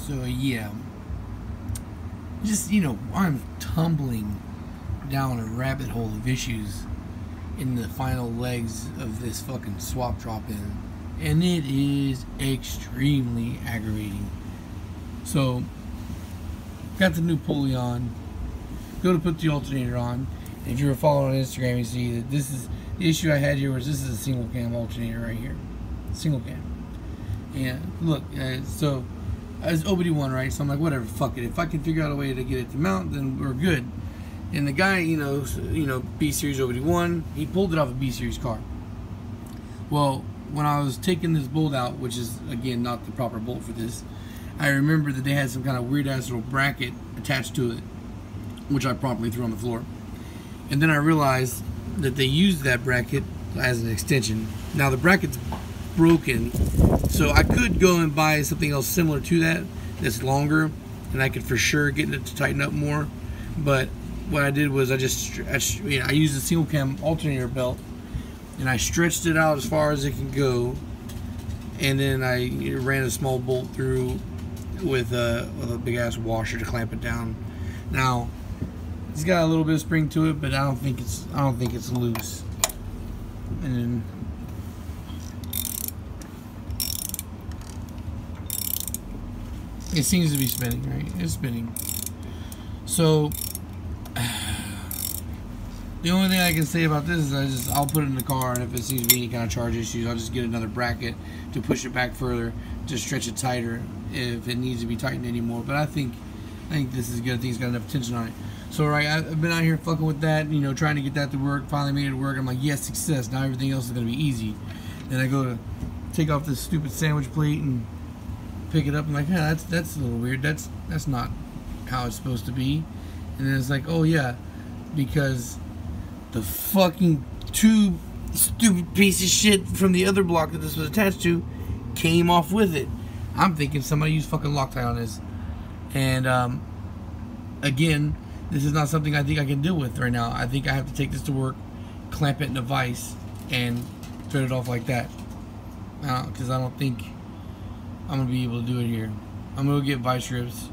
So yeah, just, you know, I'm tumbling down a rabbit hole of issues in the final legs of this fucking swap drop-in, and it is extremely aggravating. So, got the new pulley on, go to put the alternator on, and if you were following on Instagram, you see that this is, the issue I had here was this is a single cam alternator right here. Single cam. And look, so as OBD1, right? So I'm like, whatever, fuck it. If I can figure out a way to get it to mount, then we're good. And the guy, you know, B series OBD1, he pulled it off a B series car. Well, when I was taking this bolt out, which is again not the proper bolt for this, I remember that they had some kind of weird ass little bracket attached to it, which I promptly threw on the floor. And then I realized that they used that bracket as an extension. Now the bracket's broken, so I could go and buy something else similar to that that's longer, and I could for sure get it to tighten up more. But what I did was I used a single cam alternator belt, and I stretched it out as far as it can go, and then I ran a small bolt through with a big ass washer to clamp it down. Now it's got a little bit of spring to it, but I don't think it's loose. And then it seems to be spinning, right? It's spinning. So the only thing I can say about this is I'll put it in the car, and if it seems to be any kind of charge issues, I'll just get another bracket to push it back further, to stretch it tighter if it needs to be tightened anymore. But I think this is good. I think it's got enough tension on it. So right, I've been out here fucking with that, you know, trying to get that to work. Finally made it work. I'm like, yes, success. Now everything else is gonna be easy. Then I go to take off this stupid sandwich plate and pick it up. I'm like, yeah, that's a little weird. That's not how it's supposed to be. And then it's like, oh yeah, because the fucking two stupid piece of shit from the other block that this was attached to came off with it. I'm thinking somebody used fucking Loctite on this. And again, this is not something I think I can deal with right now. I think I have to take this to work, clamp it in a vise, and thread it off like that. Because I don't think I'm going to be able to do it here. I'm going to get vice grips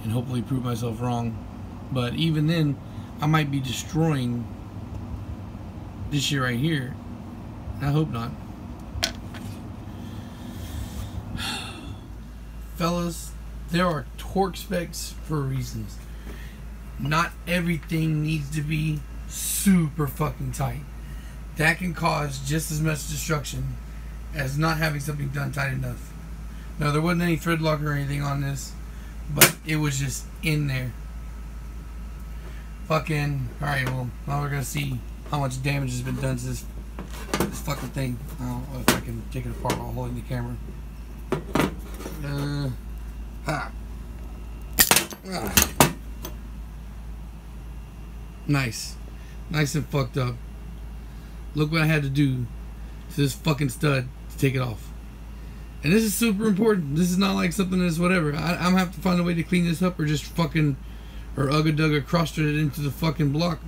and hopefully prove myself wrong. But even then, I might be destroying this shit right here. I hope not. Fellas, there are torque specs for reasons. Not everything needs to be super fucking tight. That can cause just as much destruction as not having something done tight enough. Now, there wasn't any thread lock or anything on this, but it was just in there. Fucking, alright, well, now we're gonna see how much damage has been done to this fucking thing. I don't know if I can take it apart while holding the camera. Nice and fucked up. Look what I had to do to this fucking stud to take it off. And this is super important. This is not like something that's whatever. I'm gonna have to find a way to clean this up, or just fucking, or ugga cross-thread it into the fucking block.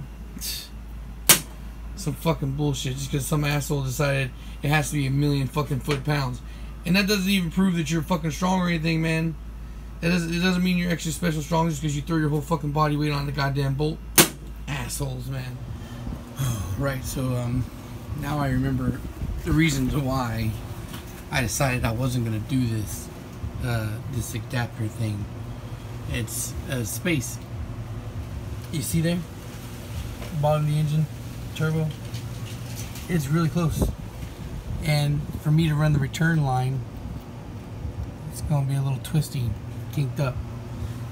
Some fucking bullshit just because some asshole decided it has to be 1,000,000 fucking foot-pounds. And that doesn't even prove that you're fucking strong or anything, man. It doesn't mean you're extra special strong just because you throw your whole fucking body weight on the goddamn bolt. Assholes, man. Right, so now I remember the reasons why I decided I wasn't gonna do this this adapter thing. It's space. You see there? Bottom of the engine, turbo. It's really close. And for me to run the return line, it's gonna be a little twisty, kinked up.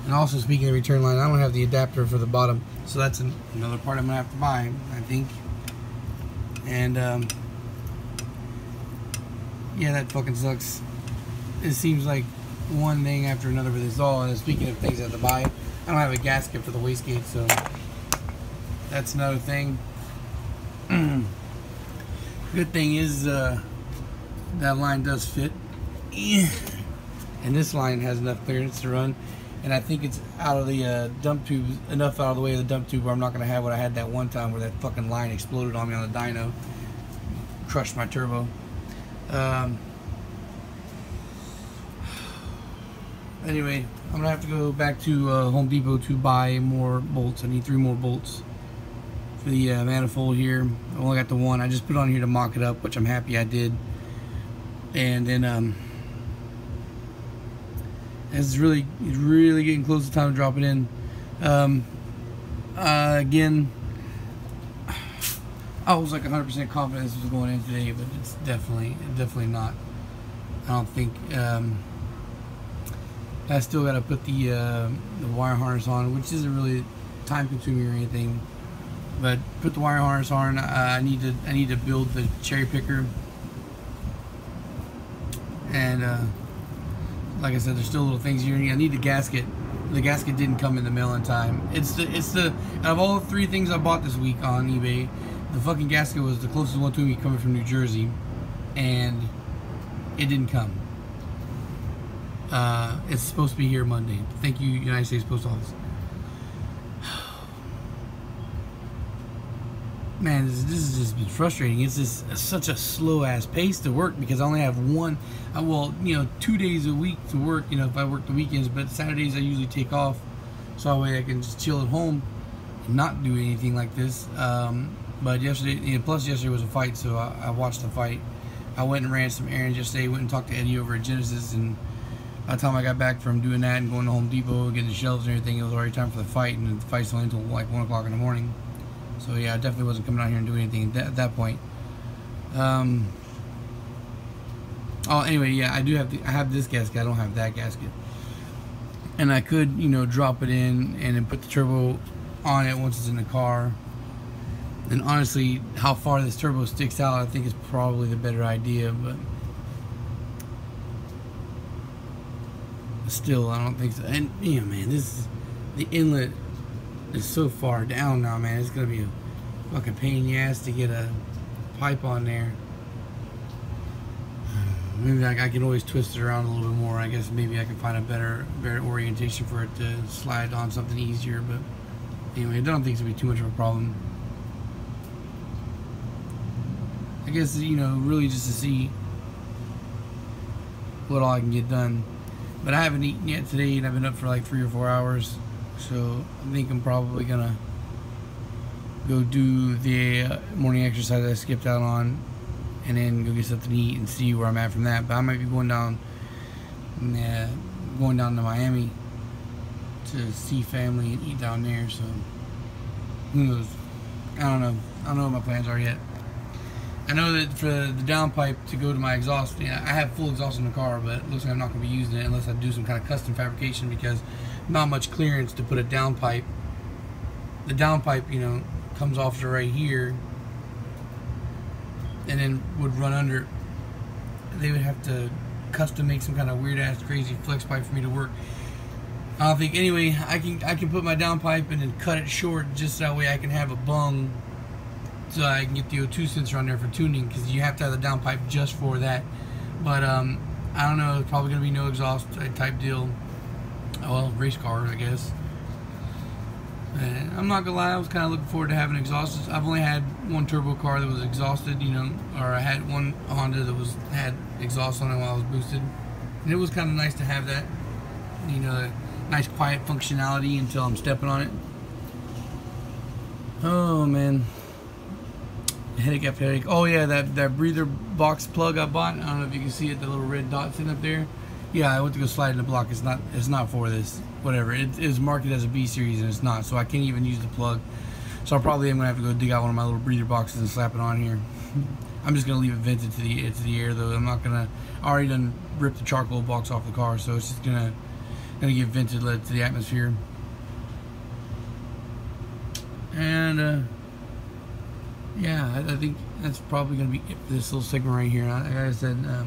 And also, speaking of return line, I don't have the adapter for the bottom, so that's another part I'm gonna have to buy, I think. And yeah, that fucking sucks. It seems like one thing after another with this all. And speaking of things I have to buy, I don't have a gasket for the wastegate, so that's another thing. Good thing is that line does fit, and this line has enough clearance to run. And I think it's out of the dump tube, enough out of the way of the dump tube where I'm not going to have what I had that one time where that fucking line exploded on me on the dyno. Crushed my turbo. anyway, I'm gonna have to go back to Home Depot to buy more bolts. I need 3 more bolts for the manifold here. I only got the one. I just put it on here to mock it up, which I'm happy I did. And then it's really getting close to time to drop it in. Again, I was like 100% confident this was going in today, but it's definitely not. I don't think. I still got to put the wire harness on, which isn't really time consuming or anything. But put the wire harness on. I need to build the cherry picker, and like I said, there's still little things here. I need the gasket. The gasket didn't come in the mail in time. It's the out of all the 3 things I bought this week on eBay, the fucking gasket was the closest one to me coming from New Jersey, and it didn't come. It's supposed to be here Monday. Thank you, United States Post Office. Man, this has just been frustrating. It's just such a slow-ass pace to work because I only have 2 days a week to work, if I work the weekends, but Saturdays I usually take off, so that way I can just chill at home and not do anything like this. But yesterday, plus yesterday was a fight, so I watched the fight. I went and ran some errands yesterday, went and talked to Eddie over at Genesis, and by the time I got back from doing that and going to Home Depot, getting the shelves and everything, it was already time for the fight, and the fight's only until like 1 o'clock in the morning. So yeah, I definitely wasn't coming out here and doing anything at that point. Oh, anyway, yeah, I have this gasket. I don't have that gasket, and I could, drop it in and then put the turbo on it once it's in the car. And honestly, how far this turbo sticks out, I think is probably the better idea. But still, I don't think so. And man, the inlet is so far down now, man. It's gonna be a fucking pain in the ass to get a pipe on there. Maybe I can always twist it around a little bit more. I guess maybe I can find a better orientation for it to slide on something easier. But anyway, I don't think it's gonna be too much of a problem. I guess, really just to see what all I can get done. But I haven't eaten yet today, and I've been up for like 3 or 4 hours. So I think I'm probably gonna go do the morning exercise I skipped out on, and then go get something to eat and see where I'm at from that. But I might be going down to Miami to see family and eat down there. So who knows? I don't know what my plans are yet. I know that for the downpipe to go to my exhaust, I have full exhaust in the car, but it looks like I'm not going to be using it unless I do some kind of custom fabrication, because not much clearance to put a downpipe. The downpipe, comes off to right here and then would run under. They would have to custom make some kind of weird ass crazy flex pipe for me to work. I don't think, anyway, I can put my downpipe and then cut it short, just that way I can have a bung, so I can get the O2 sensor on there for tuning, because you have to have the downpipe just for that. But I don't know, it's probably going to be no exhaust type deal. Oh, well, race car, I guess. And I'm not going to lie, I was kind of looking forward to having exhaust. I've only had one turbo car that was exhausted, or I had one Honda that had exhaust on it while I was boosted. And it was kind of nice to have that, nice quiet functionality until I'm stepping on it. Oh, man. Headache after headache. Oh yeah, that breather box plug I bought. I don't know if you can see it, the little red dot sitting up there. Yeah, I went to go slide in the block. It's not for this. Whatever. It is marketed as a B series and it's not, so I can't even use the plug. So I probably am gonna have to go dig out one of my little breather boxes and slap it on here. I'm just gonna leave it vented to the air though. I'm not gonna. I already done ripped the charcoal box off the car, so it's just gonna get vented, let it to the atmosphere. And yeah, I think that's probably going to be it for this little segment right here. Like I said, I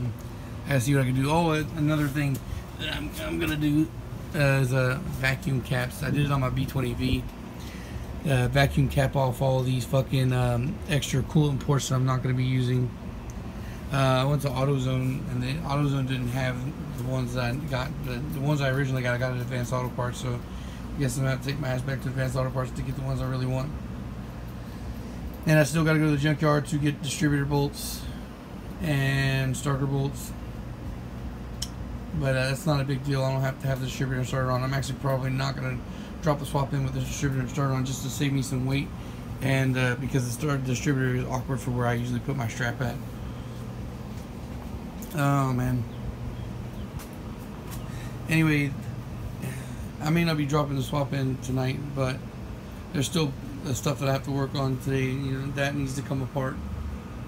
gotta see what I can do. Oh, another thing that I'm going to do is vacuum caps. I did it on my B20V. Vacuum cap off all of these fucking extra coolant ports that I'm not going to be using. I went to AutoZone, and the AutoZone didn't have the ones that I got. The ones I originally got, I got at Advanced Auto Parts, so I guess I'm going to have to take my ass back to Advanced Auto Parts to get the ones I really want. And I still got to go to the junkyard to get distributor bolts and starter bolts. but that's not a big deal. I don't have to have the distributor starter on. I'm actually probably not going to drop the swap in with the distributor starter on just to save me some weight, and because the distributor is awkward for where I usually put my strap at. Oh man. Anyway, I may not be dropping the swap in tonight, but there's still the stuff that I have to work on today. You know, that needs to come apart.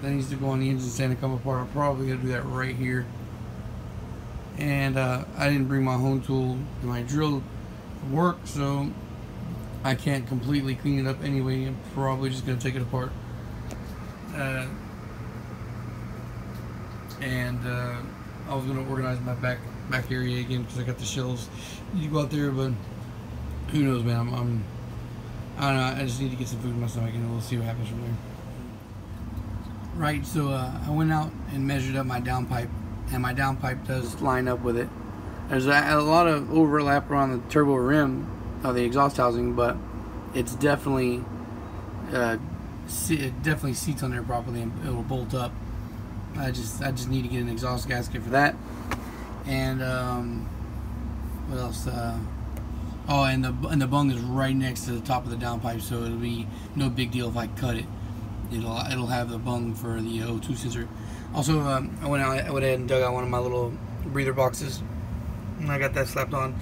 That needs to go on the engine stand and come apart. I'm probably gonna do that right here. And I didn't bring my hone tool and my drill to work, so I can't completely clean it up anyway. I'm probably just gonna take it apart. I was gonna organize my back area again because I got the shelves. You go out there, but who knows, man? I don't know. I just need to get some food in my stomach, and we'll see what happens from there. Right. So I went out and measured up my downpipe, and my downpipe does line up with it. There's a lot of overlap around the turbo rim of the exhaust housing, but it's definitely it definitely seats on there properly, and it will bolt up. I just need to get an exhaust gasket for that. And what else? Oh, and the bung is right next to the top of the downpipe, so it'll be no big deal if I cut it. It'll have the bung for the O2 sensor. Also, I went ahead and dug out one of my little breather boxes, and I got that slapped on.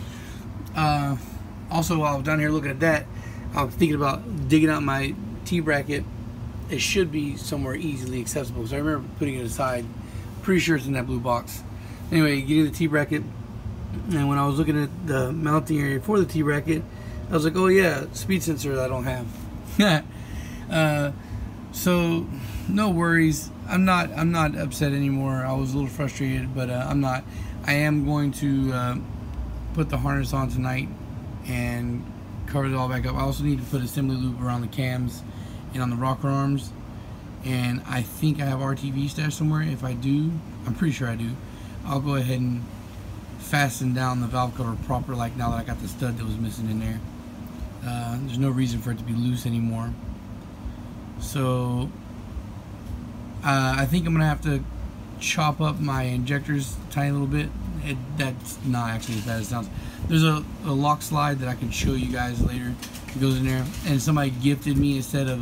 Also, while I was down here looking at that, I was thinking about digging out my T-bracket. It should be somewhere easily accessible, because I remember putting it aside. Pretty sure it's in that blue box. Anyway, getting the T-bracket, and when I was looking at the mounting area for the T-bracket, I was like, oh yeah, speed sensor that I don't have. So no worries. I'm not upset anymore. I was a little frustrated, but I'm not. I am going to put the harness on tonight and cover it all back up. I also need to put assembly loop around the cams and on the rocker arms, and I think I have RTV stashed somewhere. If I do, I'm pretty sure I do, I'll go ahead and fasten down the valve cover proper, like now that I got the stud that was missing in there. There's no reason for it to be loose anymore. So I think I'm gonna have to chop up my injectors a tiny little bit. That's not actually as bad as it sounds. There's a lock slide that I can show you guys later. It goes in there, and somebody gifted me a set of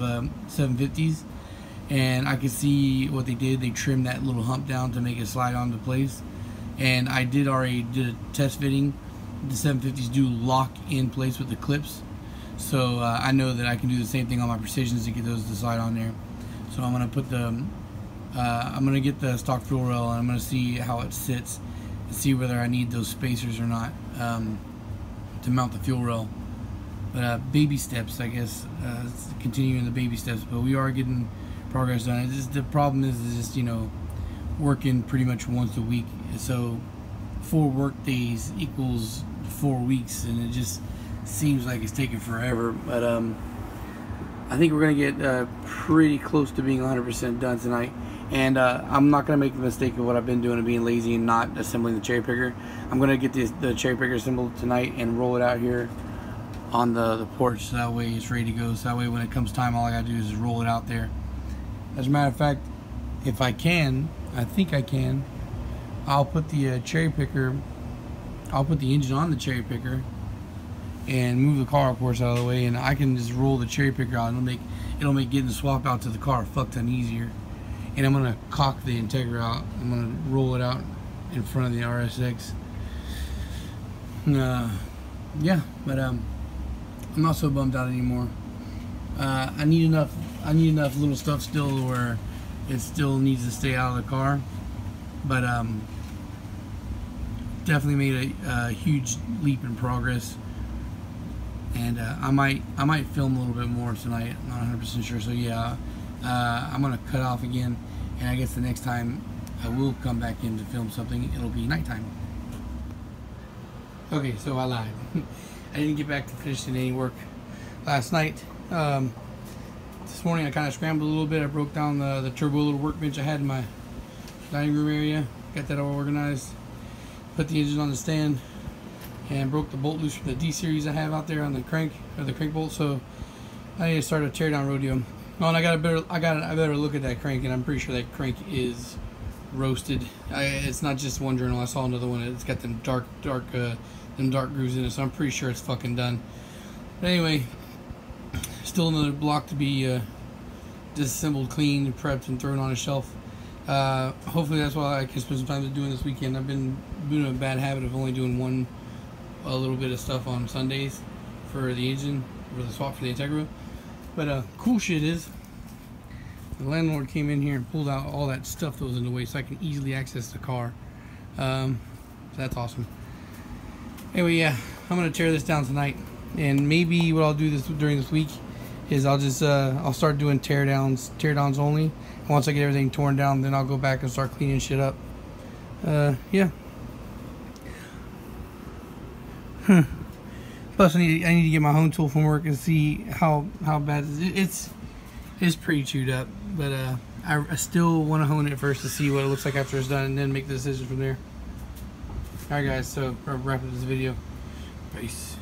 750s, and I could see what they did. They trimmed that little hump down to make it slide onto place, and I already did a test fitting. The 750s do lock in place with the clips, so I know that I can do the same thing on my Precisions to get those to slide on there. So I'm gonna put the I'm gonna get the stock fuel rail, and I'm gonna see how it sits and see whether I need those spacers or not to mount the fuel rail. But baby steps, I guess. Continuing the baby steps, but we are getting progress done. It's just, the problem is just, you know, working pretty much once a week. So 4 work days equals 4 weeks, and it just seems like it's taking forever. But I think we're gonna get pretty close to being 100% done tonight. And I'm not gonna make the mistake of what I've been doing of being lazy and not assembling the cherry picker. I'm gonna get the cherry picker assembled tonight and roll it out here on the porch, so that way it's ready to go. So that way when it comes time, all I gotta do is roll it out there. As a matter of fact, if I can, I think I can, I'll put the cherry picker, I'll put the engine on the cherry picker and move the car, of course, out of the way, and I can just roll the cherry picker out, and it'll make getting the swap out to the car a fuck ton easier. And I'm gonna cock the Integra out. I'm gonna roll it out in front of the RSX. Yeah, but I'm not so bummed out anymore. I need enough little stuff still where it still needs to stay out of the car, but definitely made a huge leap in progress. And I might film a little bit more tonight. I'm not 100% sure. So yeah, I'm gonna cut off again, and I guess the next time I will come back in to film something, it'll be nighttime. Okay, so I lied. I didn't get back to finishing any work last night. This morning I kind of scrambled a little bit. I broke down the turbo little workbench I had in my dining room area. Got that all organized. Put the engine on the stand and broke the bolt loose from the D series I have out there on the crank, or the crank bolt. So I need to start a teardown rodeo. Oh, and I better look at that crank, and I'm pretty sure that crank is roasted. It's not just one journal. I saw another one. It's got them dark grooves in it. So I'm pretty sure it's fucking done. But anyway, still another block to be disassembled, cleaned, prepped, and thrown on a shelf. Hopefully that's what I can spend some time doing this weekend. I've been doing a bad habit of only doing a little bit of stuff on Sundays for the engine, for the swap for the Integra. But cool shit is, the landlord came in here and pulled out all that stuff that was in the way so I can easily access the car. So that's awesome. Anyway, yeah, I'm gonna tear this down tonight, and maybe what I'll do during this week is I'll start doing teardowns only. And once I get everything torn down, then I'll go back and start cleaning shit up. Yeah. Plus, I need to get my hone tool from work and see how bad it is. It's pretty chewed up, but I still want to hone it first to see what it looks like after it's done, and then make the decision from there. Alright guys, so we're wrapping this video. Peace.